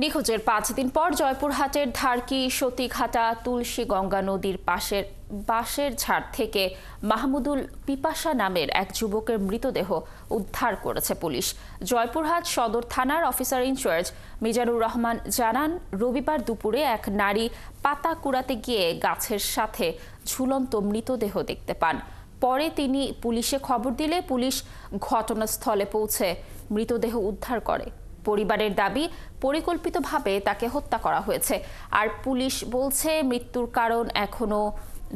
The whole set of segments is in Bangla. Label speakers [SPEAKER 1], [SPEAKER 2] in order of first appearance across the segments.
[SPEAKER 1] নিখোঁজের 5 দিন পর জয়পুরহাটের ধারকি সতীঘাটা তুলসী গঙ্গা নদীর পাশের বাঁশের ঝাড় থেকে মাহমুদুল পিপাসা নামের এক যুবকের মৃতদেহ উদ্ধার করেছে পুলিশ। জয়পুরহাট সদর থানার অফিসার ইনচার্জ মিজানুর রহমান জানান, রবিবার দুপুরে এক নারী পাতা কুড়াতে গিয়ে গাছের সাথে ঝুলন্ত মৃতদেহ দেখতে পান। পরে তিনি পুলিশে খবর দিলে পুলিশ ঘটনাস্থলে পৌঁছে মৃতদেহ উদ্ধার করে। পরিবারের দাবি, পরিকল্পিতভাবে তাকে হত্যা করা হয়েছে। আর পুলিশ বলছে মৃত্যুর কারণ এখনো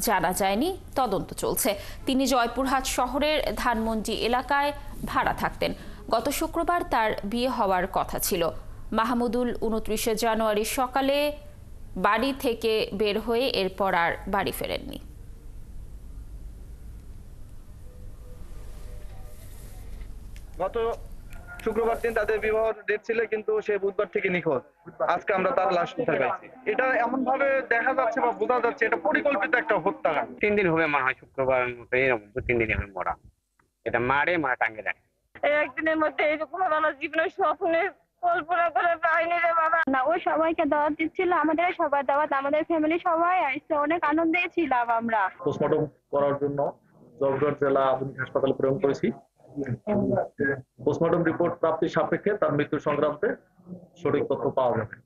[SPEAKER 1] জানা যায়নি, তদন্ত চলছে। তিনি জয়পুরহাট শহরের ধানমন্ডি এলাকায় ভাড়া থাকতেন। গত শুক্রবার তার বিয়ে হওয়ার কথা ছিল। মাহমুদুল 29 জানুয়ারি সকালে বাড়ি থেকে বের হয়ে এরপর আর বাড়ি ফেরেননি।
[SPEAKER 2] গত শুক্রবার দিন তাদের বিবাহ ডেট ছিল, কিন্তু সে বুধবার থেকে নিখোঁজ। আজকে আমরা তার লাশ উদ্ধার পেয়েছি। এটা এমন ভাবে দেখা যাচ্ছে বা বোঝা যাচ্ছে এটা পরিকল্পিত একটা হত্যাকাণ্ড।
[SPEAKER 3] 3 দিন হবে মনে হয়, শুক্রবার মতো এরকম 2-3 দিন হবে মরা। এটা মারে টাঙ্গে রাখে।
[SPEAKER 4] একদিনের মধ্যে এরকম আমার জীবনের স্বপ্নে কল্পনা করে পাইনি রে বাবা।
[SPEAKER 5] না, ও সবাইকে দাওয়াত দিচ্ছিল, আমাদের সবার দাওয়াত, আমাদের ফ্যামিলি সবাই আসছে, অনেক আনন্দে ছিলাম আমরা।
[SPEAKER 6] পোস্টমর্টম করার জন্য জয়পুরহাট জেলা আধুনিক হাসপাতালে প্রেরণ করেছি। পোস্টমর্টম রিপোর্ট প্রাপ্তির সাপেক্ষে তার মৃত্যু সংক্রান্তে সঠিক তথ্য পাওয়া যাবে।